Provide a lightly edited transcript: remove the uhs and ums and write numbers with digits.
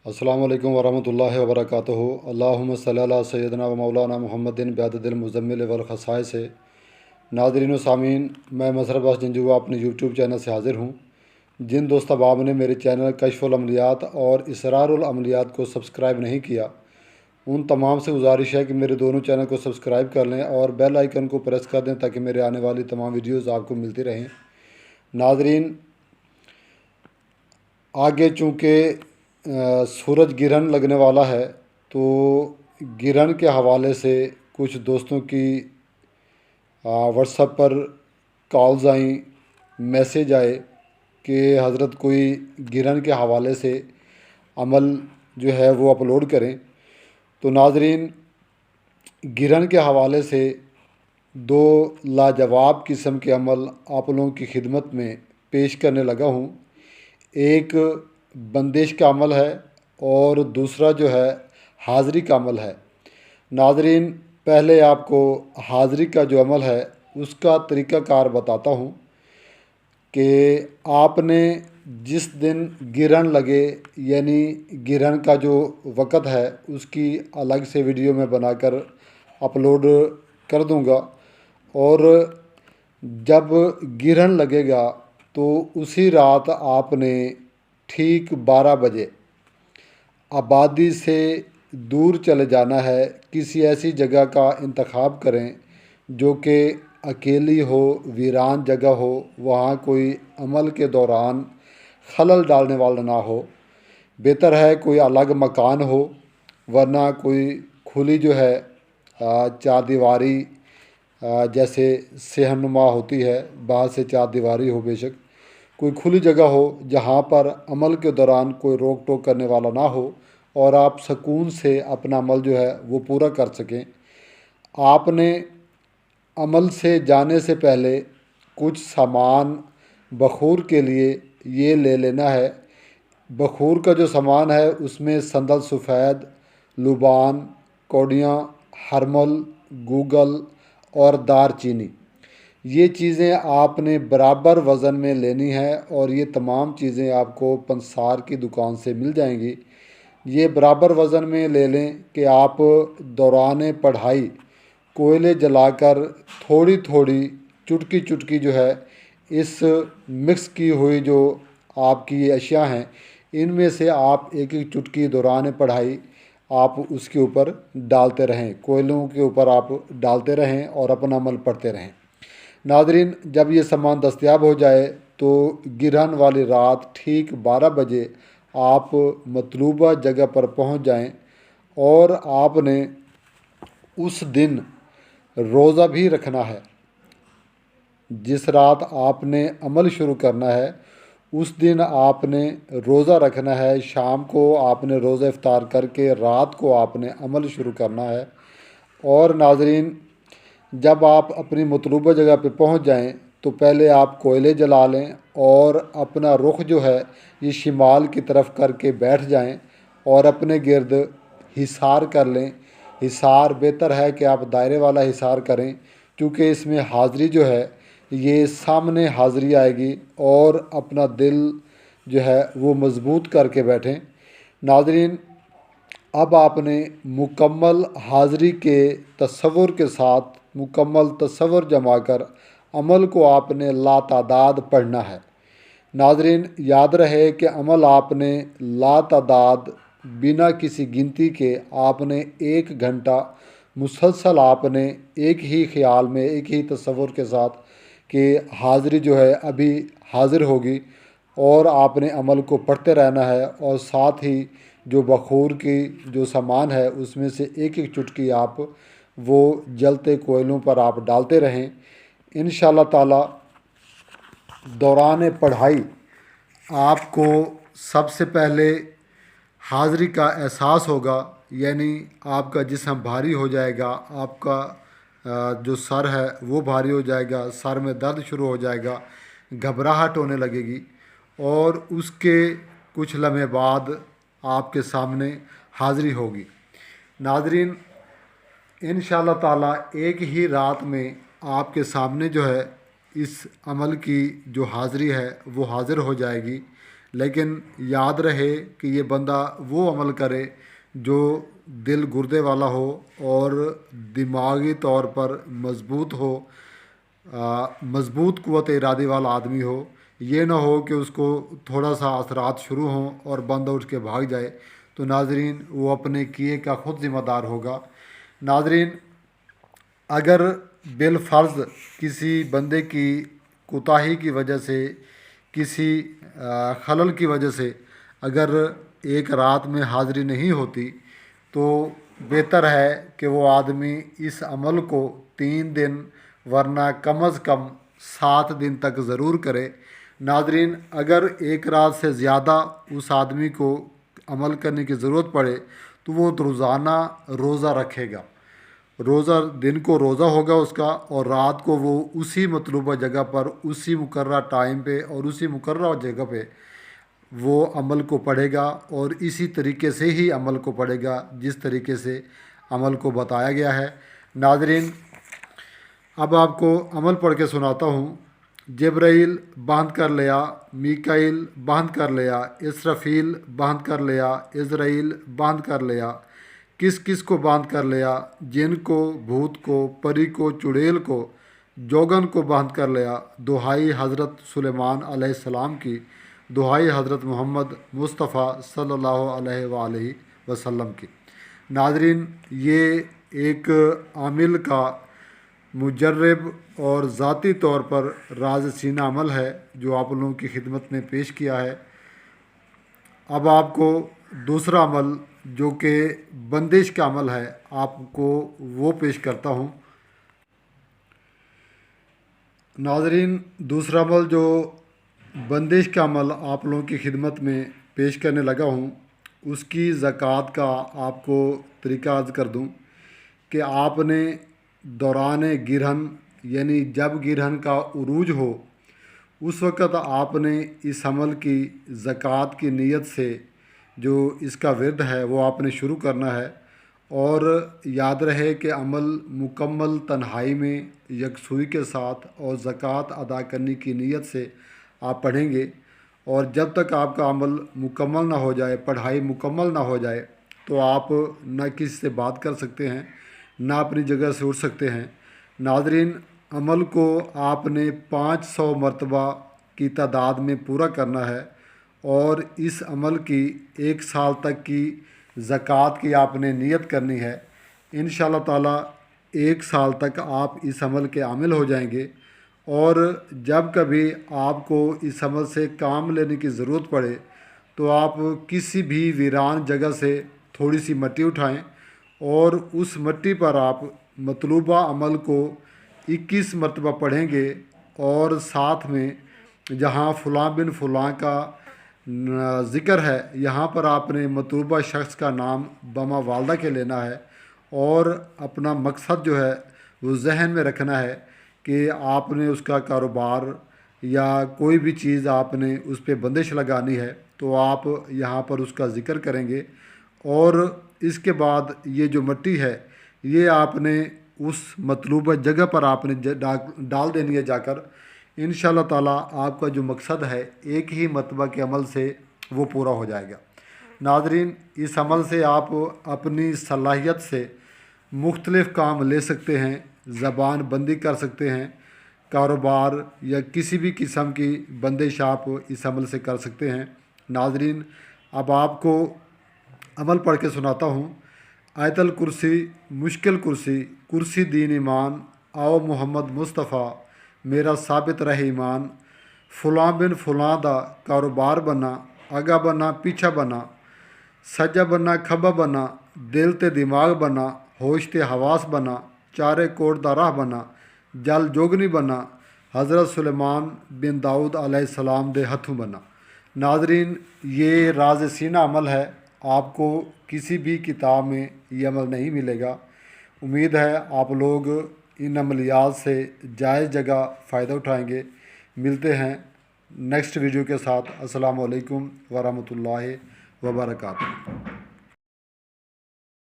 السلام علیکم ورحمۃ اللہ وبرکاتہ۔ اللہم صلی علی سیدنا و مولانا محمد بعدد المزمل والخصائص سے۔ ناظرین و سامعین، میں مظہر عباس جنجوعہ اپنے یوٹیوب چینل سے حاضر ہوں۔ جن دوست احباب نے میرے چینل کشف العملیات اور اسرار العملیات کو سبسکرائب نہیں کیا، ان تمام سے گزارش ہے کہ میرے دونوں چینل کو سبسکرائب کر لیں اور بیل آئیکن کو پریس کر دیں تاکہ میرے آنے والی تمام ویڈیوز آپ کو ملتی رہیں۔ ناظرین، آگے چونکہ سورج گرہن لگنے والا ہے، تو گرہن کے حوالے سے کچھ دوستوں کی واٹس ایپ پر کالز آئیں، میسیج آئے کہ حضرت کوئی گرہن کے حوالے سے عمل جو ہے وہ اپلوڈ کریں۔ تو ناظرین، گرہن کے حوالے سے دو لاجواب قسم کے عمل آپ لوگوں کی خدمت میں پیش کرنے لگا ہوں۔ ایک بندش کا عمل ہے اور دوسرا جو ہے حاضری کا عمل ہے۔ ناظرین، پہلے آپ کو حاضری کا جو عمل ہے اس کا طریقہ کار بتاتا ہوں کہ آپ نے جس دن گرہن لگے، یعنی گرہن کا جو وقت ہے اس کی الگ سے ویڈیو میں بنا کر اپلوڈ کر دوں گا، اور جب گرہن لگے گا تو اسی رات آپ نے ٹھیک 12 بجے آبادی سے دور چلے جانا ہے۔ کسی ایسی جگہ کا انتخاب کریں جو کہ اکیلی ہو، ویران جگہ ہو، وہاں کوئی عمل کے دوران خلل ڈالنے والا نہ ہو۔ بہتر ہے کوئی الگ مکان ہو، ورنہ کوئی کھلی جو ہے چار دیواری جیسے صحن نما ہوتی ہے، باہر سے چار دیواری ہو، بے شک کوئی کھلی جگہ ہو جہاں پر عمل کے دوران کوئی روک ٹوک کرنے والا نہ ہو اور آپ سکون سے اپنا عمل جو ہے وہ پورا کر سکیں۔ آپ نے عمل سے جانے سے پہلے کچھ سامان بخور کے لیے یہ لے لینا ہے۔ بخور کا جو سامان ہے اس میں سندل سفید، لوبان، کوڑیاں، ہرمل، گوگل اور دار چینی، یہ چیزیں آپ نے برابر وزن میں لینی ہے، اور یہ تمام چیزیں آپ کو پنسار کی دکان سے مل جائیں گی۔ یہ برابر وزن میں لے لیں کہ آپ دوران پڑھائی کوئلے جلا کر تھوڑی تھوڑی چٹکی چٹکی جو ہے اس مکس کی ہوئی جو آپ کی اشیاء ہیں ان میں سے آپ ایک ایک چٹکی دوران پڑھائی آپ اس کے اوپر ڈالتے رہیں، کوئلوں کے اوپر آپ ڈالتے رہیں اور اپنا عمل پڑھتے رہیں۔ ناظرین، جب یہ سامان دستیاب ہو جائے تو گرہن والی رات ٹھیک 12 بجے آپ مطلوبہ جگہ پر پہنچ جائیں، اور آپ نے اس دن روزہ بھی رکھنا ہے۔ جس رات آپ نے عمل شروع کرنا ہے اس دن آپ نے روزہ رکھنا ہے۔ شام کو آپ نے روزہ افطار کر کے رات کو آپ نے عمل شروع کرنا ہے۔ اور ناظرین، جب آپ اپنی مطلوبہ جگہ پہ پہنچ جائیں تو پہلے آپ کوئلے جلا لیں اور اپنا رخ جو ہے یہ شمال کی طرف کر کے بیٹھ جائیں اور اپنے گرد حصار کر لیں۔ حصار بہتر ہے کہ آپ دائرے والا حصار کریں، کیونکہ اس میں حاضری جو ہے یہ سامنے حاضری آئے گی، اور اپنا دل جو ہے وہ مضبوط کر کے بیٹھیں۔ ناظرین، اب آپ نے مکمل حاضری کے تصور کے ساتھ مکمل تصور جما کر عمل کو آپ نے لاتعداد پڑھنا ہے۔ ناظرین، یاد رہے کہ عمل آپ نے لاتعداد بنا کسی گنتی کے آپ نے 1 گھنٹہ مسلسل آپ نے ایک ہی خیال میں ایک ہی تصور کے ساتھ کہ حاضری جو ہے ابھی حاضر ہوگی، اور آپ نے عمل کو پڑھتے رہنا ہے، اور ساتھ ہی جو بخور کی جو سامان ہے اس میں سے ایک ایک چٹکی آپ وہ جلتے کوئلوں پر آپ ڈالتے رہیں۔ انشاءاللہ تعالی دوران پڑھائی آپ کو سب سے پہلے حاضری کا احساس ہوگا، یعنی آپ کا جسم بھاری ہو جائے گا، آپ کا جو سر ہے وہ بھاری ہو جائے گا، سر میں درد شروع ہو جائے گا، گھبراہٹ ہونے لگے گی، اور اس کے کچھ لمحے بعد آپ کے سامنے حاضری ہوگی۔ ناظرین، انشاءاللہ تعالی ایک ہی رات میں آپ کے سامنے جو ہے اس عمل کی جو حاضری ہے وہ حاضر ہو جائے گی۔ لیکن یاد رہے کہ یہ بندہ وہ عمل کرے جو دل گردے والا ہو اور دماغی طور پر مضبوط ہو، مضبوط قوت ارادی والا آدمی ہو۔ یہ نہ ہو کہ اس کو تھوڑا سا اثرات شروع ہوں اور بندہ اٹھ کے بھاگ جائے، تو ناظرین وہ اپنے کیے کا خود ذمہ دار ہوگا۔ ناظرین، اگر بالفرض کسی بندے کی کوتاہی کی وجہ سے، کسی خلل کی وجہ سے اگر ایک رات میں حاضری نہیں ہوتی، تو بہتر ہے کہ وہ آدمی اس عمل کو 3 دن ورنہ کم از کم 7 دن تک ضرور کرے۔ ناظرین، اگر ایک رات سے زیادہ اس آدمی کو عمل کرنے کی ضرورت پڑے تو وہ روزانہ روزہ رکھے گا۔ دن کو روزہ ہوگا اس کا، اور رات کو وہ اسی مطلوبہ جگہ پر، اسی مقررہ ٹائم پہ اور اسی مقررہ جگہ پہ وہ عمل کو پڑھے گا، اور اسی طریقے سے ہی عمل کو پڑھے گا جس طریقے سے عمل کو بتایا گیا ہے۔ ناظرین، اب آپ کو عمل پڑھ کے سناتا ہوں۔ جبرائیل باندھ کر لیا، میکائیل باندھ کر لیا، اسرافیل باندھ کر لیا، عزرائیل باندھ کر لیا۔ کس کس کو باندھ کر لیا؟ جن کو، بھوت کو، پری کو، چڑیل کو، جوگن کو باندھ کر لیا۔ دہائی حضرت سلیمان علیہ السلام کی، دہائی حضرت محمد مصطفیٰ صلی اللہ علیہ وآلہ وسلم کی۔ ناظرین، یہ ایک عامل کا مجرب اور ذاتی طور پر راز سینہ عمل ہے جو آپ لوگوں کی خدمت میں پیش کیا ہے۔ اب آپ کو دوسرا عمل جو کہ بندش کا عمل ہے، آپ کو وہ پیش کرتا ہوں۔ ناظرین، دوسرا عمل جو بندش کا عمل آپ لوگوں کی خدمت میں پیش کرنے لگا ہوں، اس کی زکوٰۃ کا آپ کو طریقہ عرض کر دوں کہ آپ نے دوران گرہن، یعنی جب گرہن کا عروج ہو، اس وقت آپ نے اس عمل کی زکوٰۃ کی نیت سے جو اس کا ورد ہے وہ آپ نے شروع کرنا ہے، اور یاد رہے کہ عمل مکمل تنہائی میں یکسوئی کے ساتھ اور زکوٰۃ ادا کرنے کی نیت سے آپ پڑھیں گے، اور جب تک آپ کا عمل مکمل نہ ہو جائے، پڑھائی مکمل نہ ہو جائے، تو آپ نہ کسی سے بات کر سکتے ہیں، نہ اپنی جگہ سے اٹھ سکتے ہیں۔ ناظرین، عمل کو آپ نے 500 مرتبہ کی تعداد میں پورا کرنا ہے، اور اس عمل کی 1 سال تک کی زکوٰۃ کی آپ نے نیت کرنی ہے۔ انشاءاللہ تعالیٰ 1 سال تک آپ اس عمل کے عامل ہو جائیں گے، اور جب کبھی آپ کو اس عمل سے کام لینے کی ضرورت پڑے تو آپ کسی بھی ویران جگہ سے تھوڑی سی مٹی اٹھائیں، اور اس مٹی پر آپ مطلوبہ عمل کو 21 مرتبہ پڑھیں گے، اور ساتھ میں جہاں فلاں بن فلاں کا ذکر ہے، یہاں پر آپ نے مطلوبہ شخص کا نام بما والدہ کے لینا ہے، اور اپنا مقصد جو ہے وہ ذہن میں رکھنا ہے کہ آپ نے اس کا کاروبار یا کوئی بھی چیز آپ نے اس پہ بندش لگانی ہے، تو آپ یہاں پر اس کا ذکر کریں گے، اور اس کے بعد یہ جو مٹی ہے یہ آپ نے اس مطلوبہ جگہ پر آپ نے ڈال دینی ہے جا کر۔ انشاءاللہ تعالیٰ آپ کا جو مقصد ہے ایک ہی مرتبہ کے عمل سے وہ پورا ہو جائے گا۔ ناظرین، اس عمل سے آپ اپنی صلاحیت سے مختلف کام لے سکتے ہیں، زبان بندی کر سکتے ہیں، کاروبار یا کسی بھی قسم کی بندش آپ اس عمل سے کر سکتے ہیں۔ ناظرین، اب آپ کو عمل پڑھ کے سناتا ہوں۔ آیت الکرسی، مشکل کرسی، کرسی دین ایمان، آؤ محمد مصطفیٰ میرا ثابت رہے ایمان، فلاں بن فلاں دا کاروبار بنا، آگا بنا پیچھا بنا، سجا بنا کھبا بنا، دل تے دماغ بنا، ہوش تے حواس بنا، چارے کوٹ دا راہ بنا، جل جوگنی بنا، حضرت سلیمان بن داؤد علیہ السلام دے ہتھوں بنا۔ ناظرین، یہ راز سینہ عمل ہے، آپ کو کسی بھی کتاب میں یہ عمل نہیں ملے گا۔ امید ہے آپ لوگ ان عملیات سے جائز جگہ فائدہ اٹھائیں گے۔ ملتے ہیں نیکسٹ ویڈیو کے ساتھ۔ السلام علیکم ورحمۃ اللہ وبرکاتہ۔